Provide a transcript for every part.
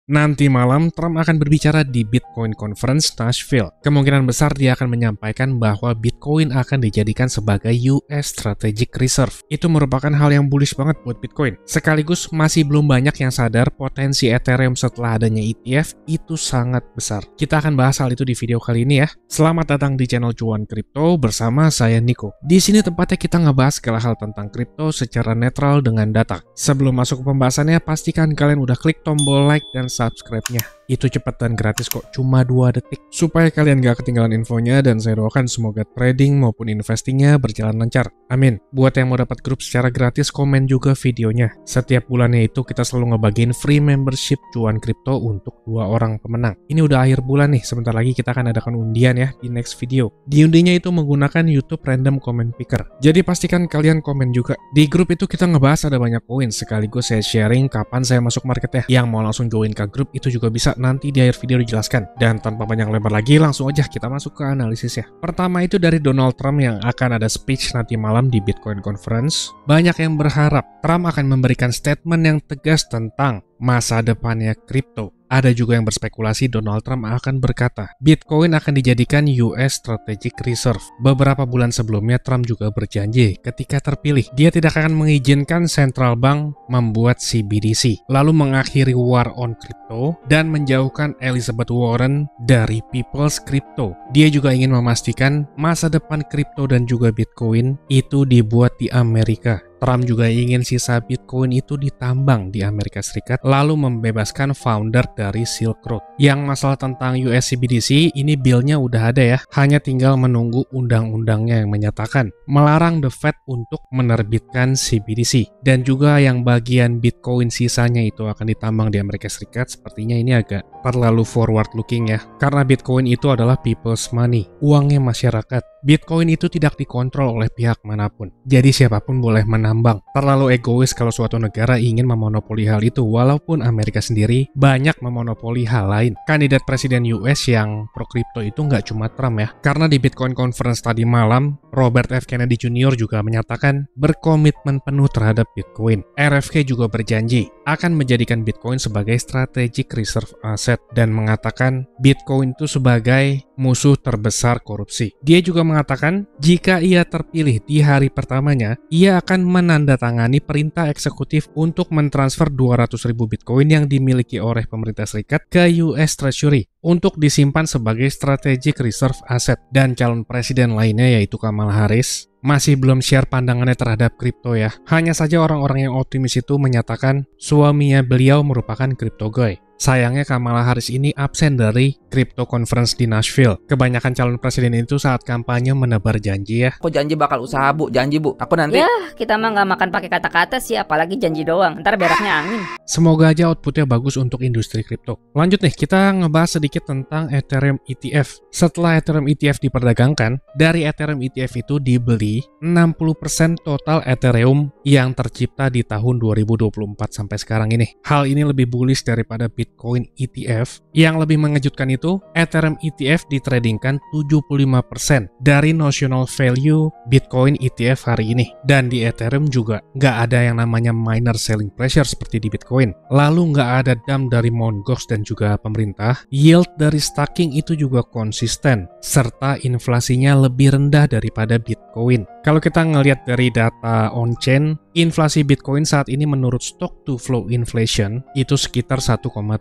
Nanti malam, Trump akan berbicara di Bitcoin Conference Nashville. Kemungkinan besar dia akan menyampaikan bahwa Bitcoin akan dijadikan sebagai US Strategic Reserve. Itu merupakan hal yang bullish banget buat Bitcoin. Sekaligus masih belum banyak yang sadar potensi Ethereum setelah adanya ETF itu sangat besar. Kita akan bahas hal itu di video kali ini ya. Selamat datang di channel Cuan Kripto bersama saya Niko. Di sini tempatnya kita ngebahas segala hal tentang kripto secara netral dengan data. Sebelum masuk ke pembahasannya, pastikan kalian udah klik tombol like dan subscribe-nya. Itu cepat dan gratis kok, cuma 2 detik. Supaya kalian gak ketinggalan infonya, dan saya doakan semoga trading maupun investingnya berjalan lancar. Amin. Buat yang mau dapat grup secara gratis, komen juga videonya. Setiap bulannya itu kita selalu ngebagiin free membership Cuan Kripto untuk 2 orang pemenang. Ini udah akhir bulan nih, sebentar lagi kita akan adakan undian ya di next video. Di undinya itu menggunakan YouTube Random Comment Picker. Jadi pastikan kalian komen juga. Di grup itu kita ngebahas ada banyak koin, sekaligus saya sharing kapan saya masuk marketnya. Yang mau langsung join ke grup itu juga bisa, nanti di akhir video dijelaskan. Dan tanpa banyak lebar lagi, langsung aja kita masuk ke analisisnya. Pertama itu dari Donald Trump yang akan ada speech nanti malam di Bitcoin Conference. Banyak yang berharap Trump akan memberikan statement yang tegas tentang masa depannya kripto. Ada juga yang berspekulasi Donald Trump akan berkata, Bitcoin akan dijadikan US Strategic Reserve. Beberapa bulan sebelumnya Trump juga berjanji ketika terpilih, dia tidak akan mengizinkan central bank membuat CBDC, lalu mengakhiri war on crypto dan menjauhkan Elizabeth Warren dari People's Crypto. Dia juga ingin memastikan masa depan kripto dan juga Bitcoin itu dibuat di Amerika. Trump juga ingin sisa Bitcoin itu ditambang di Amerika Serikat, lalu membebaskan founder dari Silk Road. Yang masalah tentang US CBDC, ini billnya udah ada ya, hanya tinggal menunggu undang-undangnya yang menyatakan melarang The Fed untuk menerbitkan CBDC. Dan juga yang bagian Bitcoin sisanya itu akan ditambang di Amerika Serikat, sepertinya ini agak terlalu forward looking ya, karena Bitcoin itu adalah people's money, uangnya masyarakat. Bitcoin itu tidak dikontrol oleh pihak manapun, jadi siapapun boleh menambang. Terlalu egois kalau suatu negara ingin memonopoli hal itu, walaupun Amerika sendiri banyak memonopoli hal lain. Kandidat presiden US yang pro kripto itu nggak cuma Trump ya, karena di Bitcoin Conference tadi malam, Robert F. Kennedy Jr. juga menyatakan berkomitmen penuh terhadap Bitcoin. RFK juga berjanji akan menjadikan Bitcoin sebagai strategic reserve asset dan mengatakan Bitcoin itu sebagai musuh terbesar korupsi. Dia juga mengatakan jika ia terpilih di hari pertamanya, ia akan menandatangani perintah eksekutif untuk mentransfer 200.000 Bitcoin yang dimiliki oleh pemerintah serikat ke US Treasury untuk disimpan sebagai strategic reserve asset. Dan calon presiden lainnya yaitu Kamala Harris masih belum share pandangannya terhadap kripto ya. Hanya saja orang-orang yang optimis itu menyatakan suaminya beliau merupakan crypto guy. Sayangnya Kamala Harris ini absen dari Crypto Conference di Nashville. Kebanyakan calon presiden itu saat kampanye menebar janji ya. Aku janji bakal usaha bu, janji bu. Aku nanti. Ya, kita mah nggak makan pakai kata-kata sih, apalagi janji doang. Ntar beraknya angin. Semoga aja outputnya bagus untuk industri kripto. Lanjut nih, kita ngebahas sedikit tentang Ethereum ETF. Setelah Ethereum ETF diperdagangkan, dari Ethereum ETF itu dibeli 60% total Ethereum yang tercipta di tahun 2024 sampai sekarang ini. Hal ini lebih bullish daripada Bitcoin ETF. Yang lebih mengejutkan itu, Ethereum ETF ditradingkan 75% dari notional value Bitcoin ETF hari ini. Dan di Ethereum juga nggak ada yang namanya minor selling pressure seperti di Bitcoin. Lalu nggak ada dump dari Mt. Gox dan juga pemerintah. Yield dari staking itu juga konsisten, serta inflasinya lebih rendah daripada Bitcoin. Kalau kita ngelihat dari data on-chain, inflasi Bitcoin saat ini menurut stock to flow inflation itu sekitar 1,7%.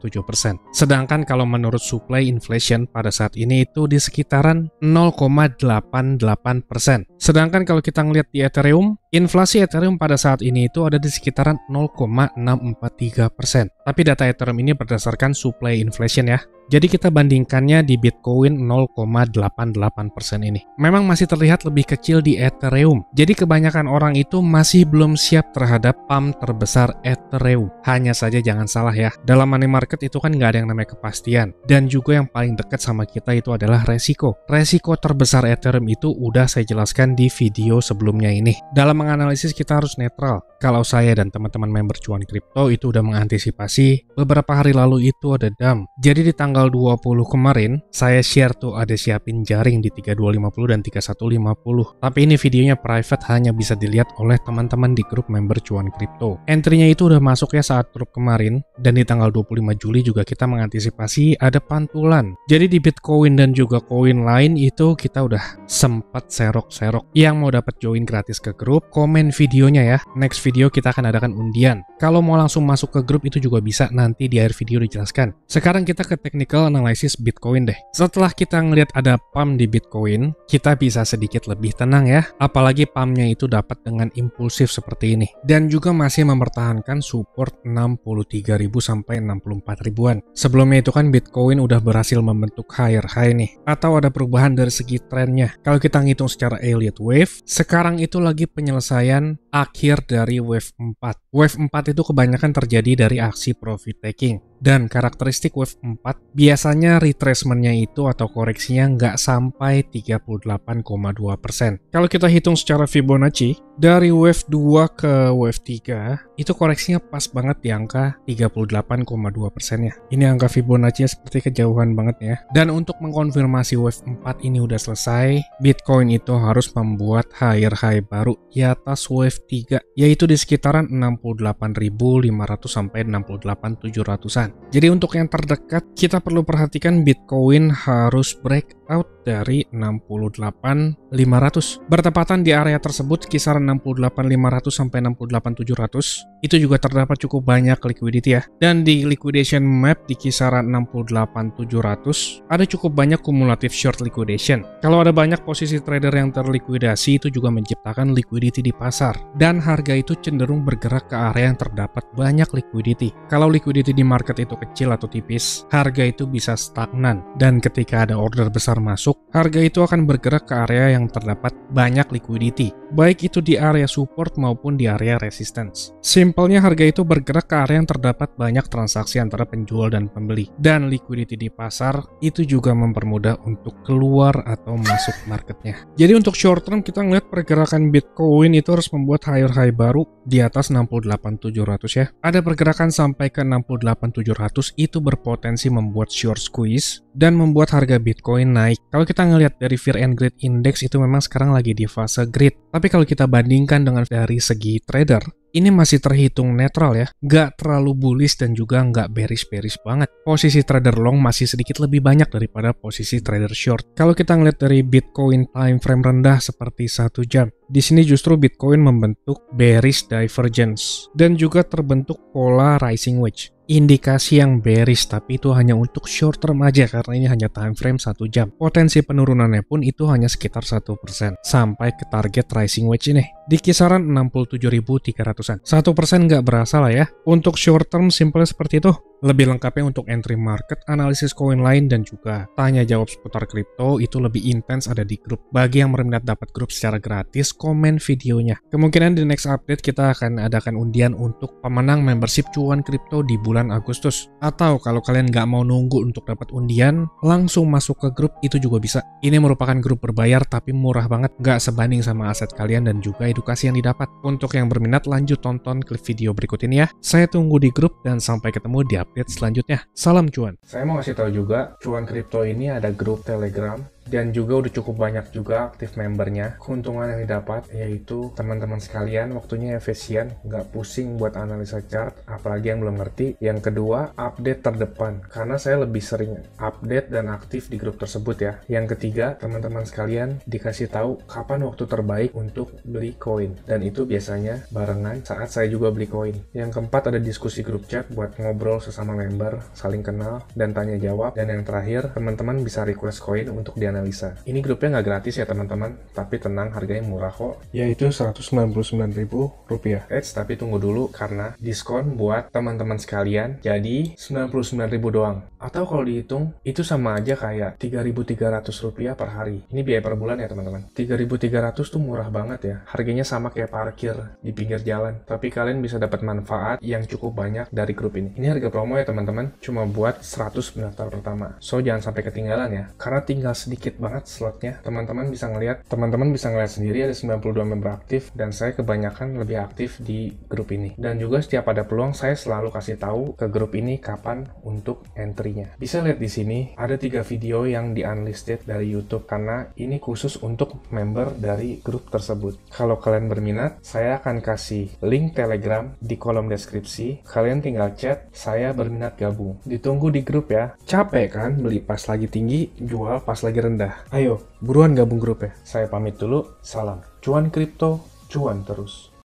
Sedangkan kalau menurut supply inflation pada saat ini itu di sekitaran 0,88%. Sedangkan kalau kita ngelihat di Ethereum, inflasi Ethereum pada saat ini itu ada di sekitaran 0,643%. Tapi data Ethereum ini berdasarkan supply inflation ya. Jadi kita bandingkannya di Bitcoin 0,88% ini. Memang masih terlihat lebih kecil di Ethereum. Jadi kebanyakan orang itu masih belum siap terhadap pump terbesar Ethereum. Hanya saja jangan salah ya, dalam money market itu kan nggak ada yang namanya kepastian. Dan juga yang paling dekat sama kita itu adalah resiko. Resiko terbesar Ethereum itu udah saya jelaskan di video sebelumnya ini. Dalam Dalam menganalisis kita harus netral. Kalau saya dan teman-teman member cuan kripto itu udah mengantisipasi, beberapa hari lalu itu ada dump. Jadi di tanggal 20 kemarin, saya share tuh ada siapin jaring di 3250 dan 3150. Tapi ini videonya private, hanya bisa dilihat oleh teman-teman di grup member cuan kripto. Entry-nya itu udah masuk ya saat drop kemarin, dan di tanggal 25 Juli juga kita mengantisipasi ada pantulan. Jadi di Bitcoin dan juga koin lain itu kita udah sempat serok-serok. Yang mau dapat join gratis ke grup, komen videonya ya. Next video kita akan adakan undian. Kalau mau langsung masuk ke grup itu juga bisa, nanti di akhir video dijelaskan. Sekarang kita ke technical analysis Bitcoin deh. Setelah kita ngelihat ada pump di Bitcoin, kita bisa sedikit lebih tenang ya. Apalagi pumpnya itu dapat dengan impulsif seperti ini. Dan juga masih mempertahankan support 63.000 sampai 64.000-an. Sebelumnya itu kan Bitcoin udah berhasil membentuk higher high nih. Atau ada perubahan dari segi trennya. Kalau kita ngitung secara Elliott Wave, sekarang itu lagi penyelesaian akhir dari Wave 4. Wave 4 itu kebanyakan terjadi dari aksi profit taking. Dan karakteristik Wave 4 biasanya retracement-nya itu atau koreksinya nggak sampai 38,2%. Kalau kita hitung secara Fibonacci, dari Wave 2 ke Wave 3, itu koreksinya pas banget di angka 38,2% ya. Ini angka Fibonacci seperti kejauhan banget ya. Dan untuk mengkonfirmasi Wave 4 ini udah selesai, Bitcoin itu harus membuat higher high baru di atas Wave 3, yaitu di sekitaran 68.500 sampai 68.700-an. Jadi untuk yang terdekat, kita perlu perhatikan Bitcoin harus breakout dari 68.500. Bertepatan di area tersebut kisaran 68.500 sampai 68.700. Itu juga terdapat cukup banyak liquidity ya. Dan di liquidation map di kisaran 68.700 ada cukup banyak kumulatif short liquidation. Kalau ada banyak posisi trader yang terlikuidasi, itu juga menciptakan liquidity di pasar. Dan harga itu cenderung bergerak ke area yang terdapat banyak liquidity. Kalau liquidity di market itu kecil atau tipis, harga itu bisa stagnan. Dan ketika ada order besar masuk, harga itu akan bergerak ke area yang terdapat banyak liquidity, baik itu di area support maupun di area resistance. Simpelnya harga itu bergerak ke area yang terdapat banyak transaksi antara penjual dan pembeli. Dan liquidity di pasar itu juga mempermudah untuk keluar atau masuk marketnya. Jadi untuk short term kita ngeliat pergerakan Bitcoin itu harus membuat higher high baru di atas 68.700 ya. Ada pergerakan sampai ke 68.700, itu berpotensi membuat short squeeze dan membuat harga Bitcoin naik. Kalau kita ngelihat dari Fear and Greed Index itu memang sekarang lagi di fase greed. Tapi kalau kita bandingkan dengan dari segi trader, ini masih terhitung netral ya. Nggak terlalu bullish dan juga nggak bearish banget. Posisi trader long masih sedikit lebih banyak daripada posisi trader short. Kalau kita ngelihat dari Bitcoin time frame rendah seperti 1 jam, di sini justru Bitcoin membentuk bearish divergence dan juga terbentuk pola rising wedge. Indikasi yang bearish, tapi itu hanya untuk short term aja karena ini hanya time frame 1 jam. Potensi penurunannya pun itu hanya sekitar 1% sampai ke target rising wedge ini di kisaran 67.300-an. 1% nggak berasa lah ya. Untuk short term simple seperti itu. Lebih lengkapnya untuk entry market, analisis koin lain, dan juga tanya jawab seputar kripto itu lebih intens ada di grup. Bagi yang berminat dapat grup secara gratis, komen videonya. Kemungkinan di next update kita akan adakan undian untuk pemenang membership cuan kripto di bulan Agustus. Atau kalau kalian nggak mau nunggu untuk dapat undian, langsung masuk ke grup itu juga bisa. Ini merupakan grup berbayar tapi murah banget, nggak sebanding sama aset kalian dan juga edukasi yang didapat. Untuk yang berminat lanjut tonton klip video berikut ini ya. Saya tunggu di grup dan sampai ketemu di update selanjutnya. Salam cuan. Saya mau kasih tahu juga, cuan kripto ini ada grup Telegram dan juga udah cukup banyak juga aktif membernya. Keuntungan yang didapat yaitu teman-teman sekalian waktunya efisien, nggak pusing buat analisa chart, apalagi yang belum ngerti. Yang kedua, update terdepan karena saya lebih sering update dan aktif di grup tersebut ya. Yang ketiga, teman-teman sekalian dikasih tahu kapan waktu terbaik untuk beli koin, dan itu biasanya barengan saat saya juga beli koin. Yang keempat, ada diskusi grup chat buat ngobrol sesama member, saling kenal dan tanya jawab. Dan yang terakhir, teman-teman bisa request koin untuk dianalisa. Ini grupnya nggak gratis ya teman-teman, tapi tenang, harganya murah kok, yaitu Rp199.000. Tapi tunggu dulu karena diskon buat teman-teman sekalian, jadi Rp99.000 doang. Atau kalau dihitung, itu sama aja kayak Rp3.300 per hari. Ini biaya per bulan ya teman-teman. Rp3.300 tuh murah banget ya, harganya sama kayak parkir di pinggir jalan. Tapi kalian bisa dapat manfaat yang cukup banyak dari grup ini. Ini harga promo ya teman-teman, cuma buat 100 pendaftar pertama. So jangan sampai ketinggalan ya, karena tinggal sedikit dikit banget slotnya. Teman-teman bisa ngeliat sendiri ada 92 member aktif, dan saya kebanyakan lebih aktif di grup ini. Dan juga setiap ada peluang saya selalu kasih tahu ke grup ini kapan untuk entry-nya. Bisa lihat di sini ada 3 video yang di unlisted dari YouTube karena ini khusus untuk member dari grup tersebut. Kalau kalian berminat, saya akan kasih link Telegram di kolom deskripsi. Kalian tinggal chat, saya berminat gabung. Ditunggu di grup ya. Capek kan beli pas lagi tinggi, jual pas lagi rendah. Ayo, buruan gabung grup ya. Saya pamit dulu. Salam. Cuan kripto, cuan terus.